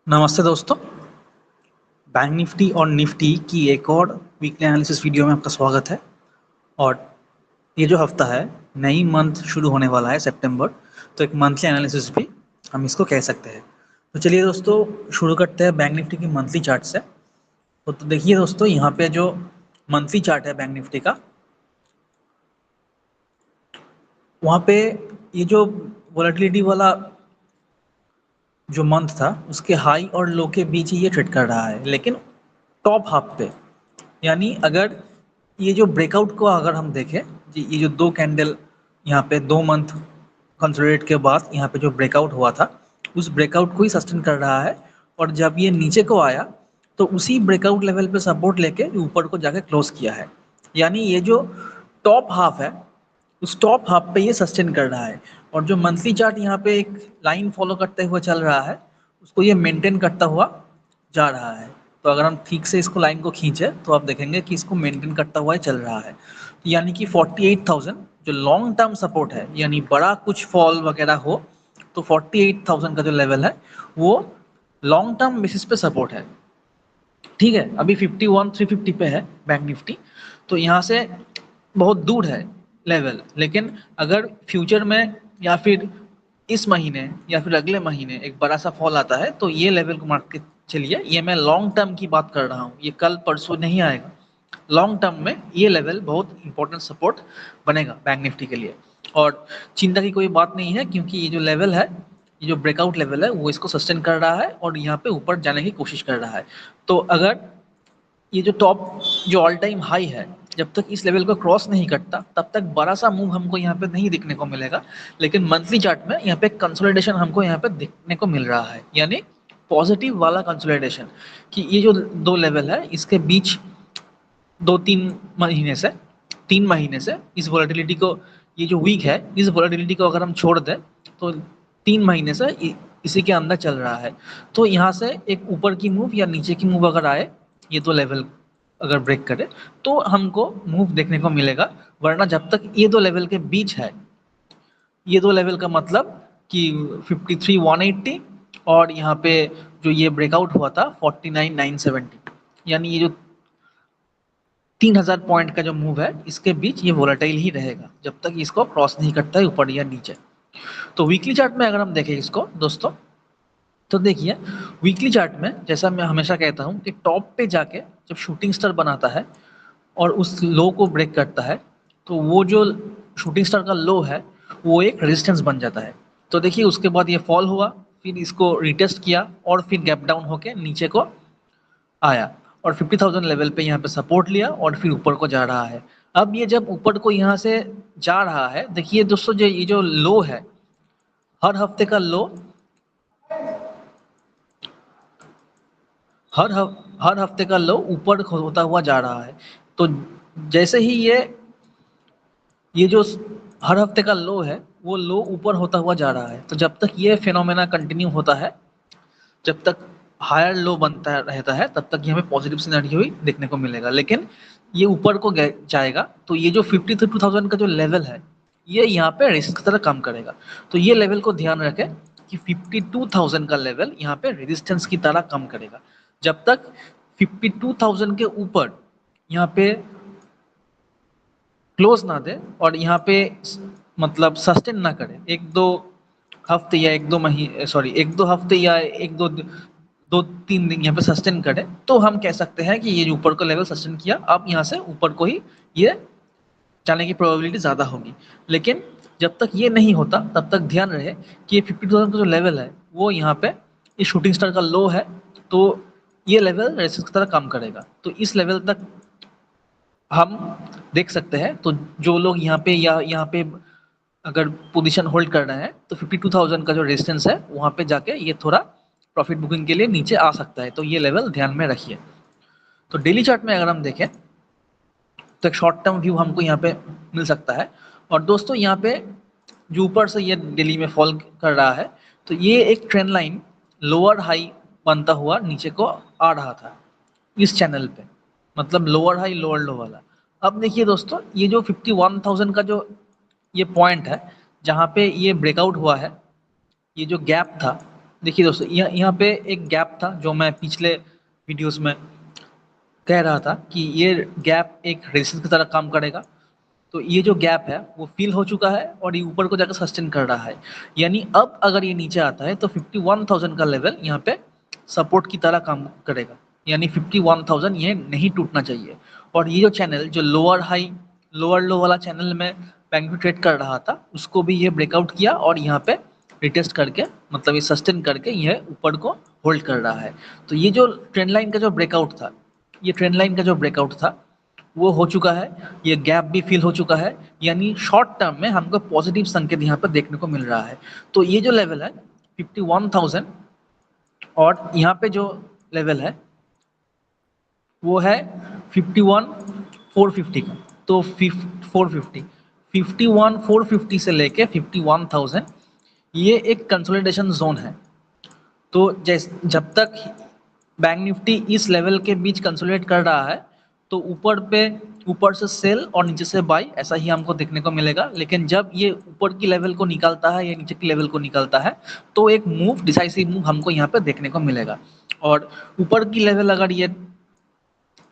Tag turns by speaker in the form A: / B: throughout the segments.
A: नमस्ते दोस्तों। Bank Nifty और निफ्टी की एक और वीकली एनालिसिस वीडियो में आपका स्वागत है। और ये जो हफ्ता है, नई मंथ शुरू होने वाला है सितंबर, तो एक मंथली एनालिसिस भी हम इसको कह सकते हैं। तो चलिए दोस्तों, शुरू करते हैं बैंक निफ्टी की मंथली चार्ट से। तो देखिए दोस्तों, यहाँ पे जो मंथली चार्ट है बैंक निफ्टी का, वहाँ पे ये जो वोलेटिलिटी वाला जो मंथ था, उसके हाई और लो के बीच ही ये ट्रेड कर रहा है, लेकिन टॉप हाफ पे, यानी अगर ये जो ब्रेकआउट को अगर हम देखें, ये जो दो कैंडल यहाँ पे 2 मंथ कंसोलिडेट के बाद यहाँ पे जो ब्रेकआउट हुआ था, उस ब्रेकआउट को ही सस्टेन कर रहा है। और जब ये नीचे को आया तो उसी ब्रेकआउट लेवल पे सपोर्ट लेके ऊपर को जाके क्लोज किया है। यानी ये जो टॉप हाफ है, उस टॉप हाफ पे ये सस्टेन कर रहा है। और जो मंथली चार्ट यहाँ पे एक लाइन फॉलो करते हुए चल रहा है, उसको ये मेंटेन करता हुआ जा रहा है। तो अगर हम ठीक से इसको लाइन को खींचे तो आप देखेंगे कि इसको मेंटेन करता हुआ चल रहा है। तो यानी कि 48,000 जो लॉन्ग टर्म सपोर्ट है, यानी बड़ा कुछ फॉल वगैरह हो तो 48,000 का जो लेवल है वो लॉन्ग टर्म बेसिस पे सपोर्ट है। ठीक है, अभी 51,350 पे है बैंक निफ्टी, तो यहाँ से बहुत दूर है लेवल। लेकिन अगर फ्यूचर में या फिर इस महीने या फिर अगले महीने एक बड़ा सा फॉल आता है तो ये लेवल को मार्क के चलिए। ये मैं लॉन्ग टर्म की बात कर रहा हूँ, ये कल परसों नहीं आएगा। लॉन्ग टर्म में ये लेवल बहुत इंपॉर्टेंट सपोर्ट बनेगा बैंक निफ्टी के लिए। और चिंता की कोई बात नहीं है, क्योंकि ये जो लेवल है, ये जो ब्रेकआउट लेवल है, वो इसको सस्टेन कर रहा है और यहाँ पे ऊपर जाने की कोशिश कर रहा है। तो अगर ये जो टॉप जो ऑल टाइम हाई है, जब तक इस लेवल को क्रॉस नहीं करता तब तक बड़ा सा मूव हमको यहाँ पे नहीं दिखने को मिलेगा। लेकिन मंथली चार्ट में यहाँ पे कंसोलिडेशन हमको यहाँ पे दिखने को मिल रहा है, यानी पॉजिटिव वाला कंसोलिडेशन, कि ये जो दो लेवल है इसके बीच 2-3 महीने से 3 महीने से इस वोलेटिलिटी को, ये जो वीक है, इस वोलेटिलिटी को अगर हम छोड़ दें तो 3 महीने से इसी के अंदर चल रहा है। तो यहाँ से एक ऊपर की मूव या नीचे की मूव अगर आए, ये तो लेवल अगर ब्रेक करे तो हमको मूव देखने को मिलेगा। वरना जब तक ये दो लेवल के बीच है, ये दो लेवल का मतलब कि 53,180 और यहाँ पे जो ये ब्रेकआउट हुआ था 49,970, यानी ये जो 3,000 पॉइंट का जो मूव है, इसके बीच ये वोलेटाइल ही रहेगा जब तक इसको क्रॉस नहीं करता है ऊपर या नीचे। तो वीकली चार्ट में अगर हम देखें इसको दोस्तों, तो देखिए वीकली चार्ट में, जैसा मैं हमेशा कहता हूँ कि टॉप पे जाके जब शूटिंग स्टार बनाता है और उस लो को ब्रेक करता है, तो वो जो शूटिंग स्टार का लो है वो एक रेजिस्टेंस बन जाता है। तो देखिए उसके बाद ये फॉल हुआ, फिर इसको रिटेस्ट किया और फिर गैप डाउन होके नीचे को आया और 50,000 लेवल पे यहाँ पे सपोर्ट लिया और फिर ऊपर को जा रहा है। अब ये जब ऊपर को यहाँ से जा रहा है, देखिए दोस्तों, जो ये जो लो है, हर हफ्ते का लो, हर हफ्ते का लो ऊपर होता हुआ जा रहा है। तो जैसे ही ये जो हर हफ्ते का लो है, वो लो ऊपर होता हुआ जा रहा है, तो जब तक ये फिनोमेना कंटिन्यू होता है, जब तक हायर लो बनता रहता है, तब तक ये हमें पॉजिटिव सिनेरियो ही देखने को मिलेगा। लेकिन ये ऊपर को जाएगा तो ये जो 52,000 का जो लेवल है, ये यहाँ पे रेजिस्टेंस की तरह काम करेगा। तो ये लेवल को ध्यान रखें कि 52,000 का लेवल यहाँ पे रेजिस्टेंस की तरह काम करेगा। जब तक 52,000 के ऊपर यहाँ पे क्लोज ना दे और यहाँ पे मतलब सस्टेन ना करे, एक दो हफ्ते या एक दो महीने, सॉरी, एक दो हफ्ते या एक दो 2-3 दिन यहाँ पे सस्टेन करे, तो हम कह सकते हैं कि ये ऊपर का लेवल सस्टेन किया, अब यहाँ से ऊपर को ही ये जाने की प्रोबेबिलिटी ज़्यादा होगी। लेकिन जब तक ये नहीं होता तब तक ध्यान रहे कि ये 52,000 का जो लेवल है वो यहाँ पे इस शूटिंग स्टार का लो है, तो ये लेवल रेसिस्ट की तरह काम करेगा। तो इस लेवल तक हम देख सकते हैं। तो जो लोग यहाँ पे या यहाँ पे अगर पोजीशन होल्ड कर रहे हैं, तो 52,000 का जो रेजिस्टेंस है वहाँ पे जाके ये थोड़ा प्रॉफिट बुकिंग के लिए नीचे आ सकता है, तो ये लेवल ध्यान में रखिए। तो डेली चार्ट में अगर हम देखें तो एक शॉर्ट टर्म व्यू हमको यहाँ पे मिल सकता है। और दोस्तों यहाँ पे जो ऊपर से ये डेली में फॉल कर रहा है, तो ये एक ट्रेंड लाइन लोअर हाई बनता हुआ नीचे को आ रहा था इस चैनल पे, मतलब लोअर हाई लोअर लो वाला। अब देखिए दोस्तों, ये जो 51,000 का जो ये पॉइंट है जहाँ पे ये ब्रेकआउट हुआ है, ये जो गैप था देखिए दोस्तों, यहाँ पे एक गैप था जो मैं पिछले वीडियोस में कह रहा था कि ये गैप एक रेजिस्टेंस की तरह काम करेगा। तो ये जो गैप है वो फिल हो चुका है और ये ऊपर को जाकर सस्टेन कर रहा है। यानी अब अगर ये नीचे आता है तो 51,000 का लेवल यहाँ पे सपोर्ट की तरह काम करेगा। यानी 51,000 ये नहीं टूटना चाहिए। और ये जो चैनल जो लोअर हाई लोअर लो वाला चैनल में बैंक निफ्टी ट्रेड कर रहा था, उसको भी ये ब्रेकआउट किया और यहाँ पे रिटेस्ट करके, मतलब ये सस्टेन करके ये ऊपर को होल्ड कर रहा है। तो ये जो ट्रेंड लाइन का जो ब्रेकआउट था, ये ट्रेंड लाइन का जो ब्रेकआउट था वो हो चुका है। ये गैप भी फिल हो चुका है। यानी शॉर्ट टर्म में हमको पॉजिटिव संकेत यहाँ पर देखने को मिल रहा है। तो ये जो लेवल है 51,000 और यहाँ पे जो लेवल है वो है 51,450 का। तो 450 51,450 से लेके 51,000 ये एक कंसोलिडेशन जोन है। तो जब तक बैंक निफ्टी इस लेवल के बीच कंसोलिडेट कर रहा है तो ऊपर से सेल और नीचे से बाई, ऐसा ही हमको देखने को मिलेगा। लेकिन जब ये ऊपर की लेवल को निकालता है या नीचे की लेवल को निकालता है तो एक डिसाइसिव मूव हमको यहाँ पे देखने को मिलेगा। और ऊपर की लेवल अगर ये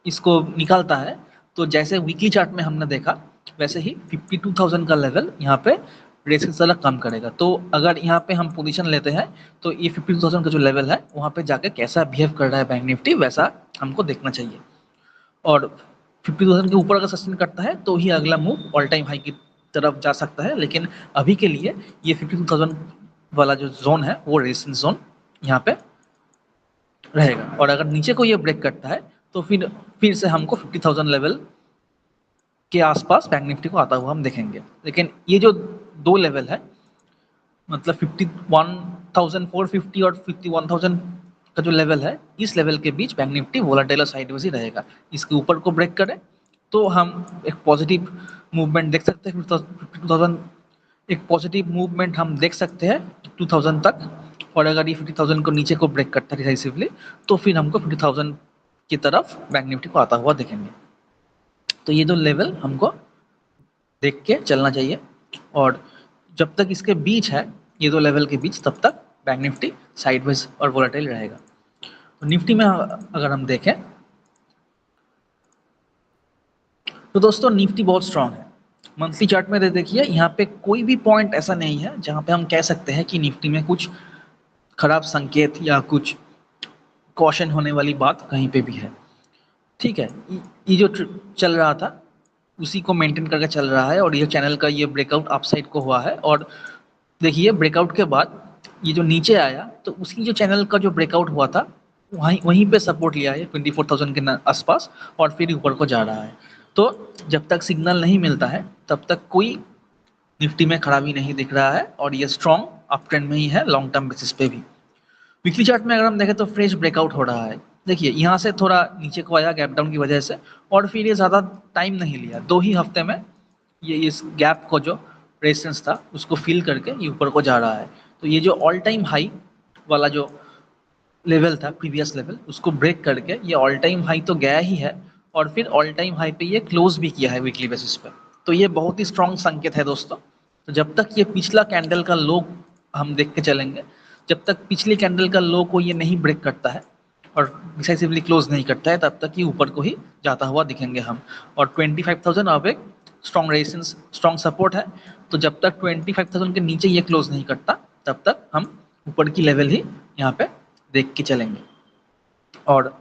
A: इसको निकालता है तो जैसे वीकली चार्ट में हमने देखा वैसे ही 52,000 का लेवल यहाँ पे रेसिंग से अलग काम करेगा। तो अगर यहाँ पे हम पोजीशन लेते हैं तो ये 52,000 का जो लेवल है वहाँ पे जाके कैसा बिहेव कर रहा है बैंक निफ्टी, वैसा हमको देखना चाहिए। और 50,000 के ऊपर अगर सस्टेन करता है तो ही अगला मूव ऑल टाइम हाई की तरफ जा सकता है। लेकिन अभी के लिए ये 52,000 वाला जो जोन है वो रेजिस्टेंस जोन यहाँ पे रहेगा। और अगर नीचे को ये ब्रेक करता है तो फिर से हमको 50,000 लेवल के आसपास बैंक निफ्टी को आता हुआ हम देखेंगे। लेकिन ये जो दो लेवल है, मतलब 51,450 और 51,000 का जो लेवल है, इस लेवल के बीच बैंक निफ्टी वोलाटाइल और साइडवेज ही रहेगा। इसके ऊपर को ब्रेक करे तो हम एक पॉजिटिव मूवमेंट देख सकते हैं। 52,000 एक पॉजिटिव मूवमेंट हम देख सकते हैं 2,000 तक। और अगर ये 50,000 को नीचे को ब्रेक करता है डिसाइसिवली तो फिर हमको 50,000 की तरफ बैंक निफ्टी को आता हुआ देखेंगे। तो ये दो लेवल हमको देख के चलना चाहिए। और जब तक इसके बीच है, ये दो लेवल के बीच, तब तक बैंक निफ्टी साइडवेज और वोलेटाइल रहेगा। तो निफ्टी में अगर हम देखें तो दोस्तों निफ्टी बहुत स्ट्रांग है। मंथली चार्ट में देखिए, यहाँ पे कोई भी पॉइंट ऐसा नहीं है जहाँ पे हम कह सकते हैं कि निफ्टी में कुछ खराब संकेत या कुछ कॉशन होने वाली बात कहीं पे भी है। ठीक है, ये जो चल रहा था उसी को मेंटेन करके चल रहा है। और ये चैनल का ये ब्रेकआउट अपसाइड को हुआ है। और देखिए ब्रेकआउट के बाद ये जो नीचे आया तो उसकी जो चैनल का जो ब्रेकआउट हुआ था वहीं पे सपोर्ट लिया है 24,000 के आसपास और फिर ऊपर को जा रहा है। तो जब तक सिग्नल नहीं मिलता है तब तक कोई निफ्टी में खराबी नहीं दिख रहा है और ये स्ट्रॉन्ग अप ट्रेंड में ही है लॉन्ग टर्म बेसिस पे भी। वीकली चार्ट में अगर हम देखें तो फ्रेश ब्रेकआउट हो रहा है। देखिए यहाँ से थोड़ा नीचे को आया गैप डाउन की वजह से और फिर ये ज़्यादा टाइम नहीं लिया, 2 ही हफ्ते में ये इस गैप को जो रेजिस्टेंस था उसको फिल करके ये ऊपर को जा रहा है। तो ये जो ऑल टाइम हाई वाला जो लेवल था, प्रीवियस लेवल, उसको ब्रेक करके ये ऑल टाइम हाई तो गया ही है और फिर ऑल टाइम हाई पे ये क्लोज भी किया है वीकली बेसिस पे। तो ये बहुत ही स्ट्रॉन्ग संकेत है दोस्तों। तो जब तक ये पिछला कैंडल का लो हम देख के चलेंगे, जब तक पिछले कैंडल का लो को ये नहीं ब्रेक करता है और डिसाइसिवली क्लोज नहीं करता है तब तक ये ऊपर को ही जाता हुआ दिखेंगे हम। और 25,000 अब एक स्ट्रॉन्ग रेजिस्टेंस, स्ट्रॉन्ग सपोर्ट है। तो जब तक 25,000 के नीचे ये क्लोज नहीं करता तब तक हम ऊपर की लेवल ही यहाँ पे देख के चलेंगे। और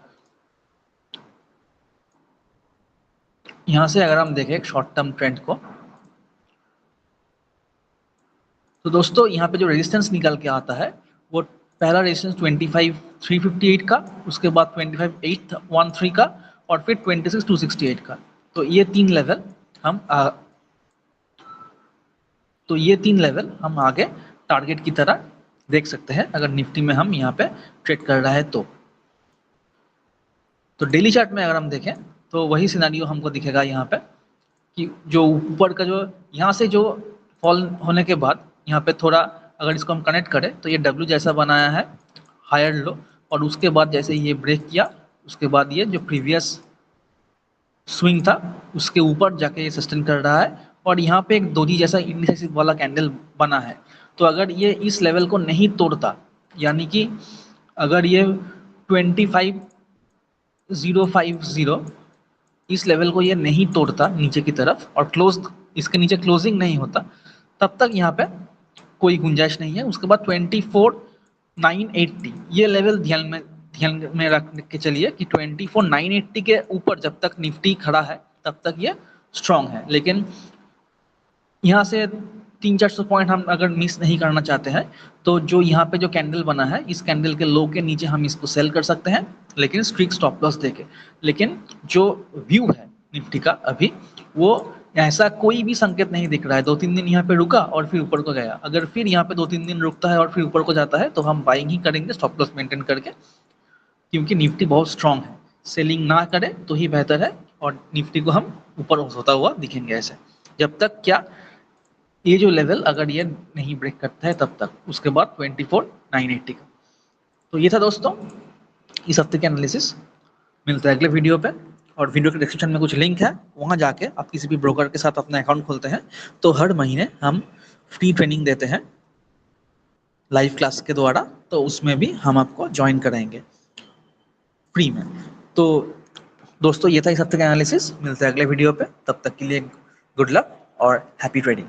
A: यहाँ से अगर हम देखें एक शॉर्ट टर्म ट्रेंड को तो दोस्तों यहाँ पे जो रेजिस्टेंस निकल के आता है वो पहला रेजिस्टेंस 25,358 का, उसके बाद 25,813 का और फिर 26,268 का। तो ये तीन लेवल हम आगे टारगेट की तरह देख सकते हैं अगर निफ्टी में हम यहाँ पे ट्रेड कर रहा है तो डेली चार्ट में अगर हम देखें तो वही सिनारियो हमको दिखेगा यहाँ पे कि जो ऊपर का जो यहाँ से जो फॉल होने के बाद यहाँ पे थोड़ा अगर इसको हम कनेक्ट करें तो ये डब्ल्यू जैसा बनाया है हायर लो, और उसके बाद जैसे ये ब्रेक किया उसके बाद ये जो प्रीवियस स्विंग था उसके ऊपर जाके ये सस्टेन कर रहा है और यहाँ पे एक दोजी जैसा इंडिसाइसिव वाला कैंडल बना है। तो अगर ये इस लेवल को नहीं तोड़ता, यानी कि अगर ये 25050 इस लेवल को ये नहीं तोड़ता नीचे की तरफ और क्लोज इसके नीचे क्लोजिंग नहीं होता, तब तक यहाँ पे कोई गुंजाइश नहीं है। उसके बाद 24980 ये लेवल ध्यान में रख के चलिए कि 24980 के ऊपर जब तक निफ्टी खड़ा है तब तक ये स्ट्रांग है। लेकिन यहाँ से 300-400 पॉइंट हम अगर मिस नहीं करना चाहते हैं तो जो यहाँ पे जो कैंडल बना है इस कैंडल के लो के नीचे हम इसको सेल कर सकते हैं, लेकिन स्ट्रिक्ट स्टॉप लॉस देके। लेकिन जो व्यू है निफ्टी का अभी वो ऐसा कोई भी संकेत नहीं दिख रहा है। 2-3 दिन यहाँ पे रुका और फिर ऊपर को गया, अगर फिर यहाँ पे 2-3 दिन रुकता है और फिर ऊपर को जाता है तो हम बाइंग ही करेंगे स्टॉप लॉस मेंटेन करके, क्योंकि निफ्टी बहुत स्ट्रांग है। सेलिंग ना करें तो ही बेहतर है और निफ्टी को हम ऊपर होता हुआ दिखेंगे ऐसे, जब तक क्या ये जो लेवल अगर ये नहीं ब्रेक करता है तब तक, उसके बाद 24980 का। तो ये था दोस्तों इस हफ्ते के एनालिसिस। मिलता है अगले वीडियो पे, और वीडियो के डिस्क्रिप्शन में कुछ लिंक है, वहाँ जाके आप किसी भी ब्रोकर के साथ अपना अकाउंट खोलते हैं तो हर महीने हम फ्री ट्रेनिंग देते हैं लाइव क्लास के द्वारा, तो उसमें भी हम आपको ज्वाइन कराएंगे फ्री में। तो दोस्तों ये था इस हफ्ते का एनालिसिस। मिलते हैं अगले वीडियो पे, तब तक के लिए गुड लक और हैप्पी ट्रेडिंग।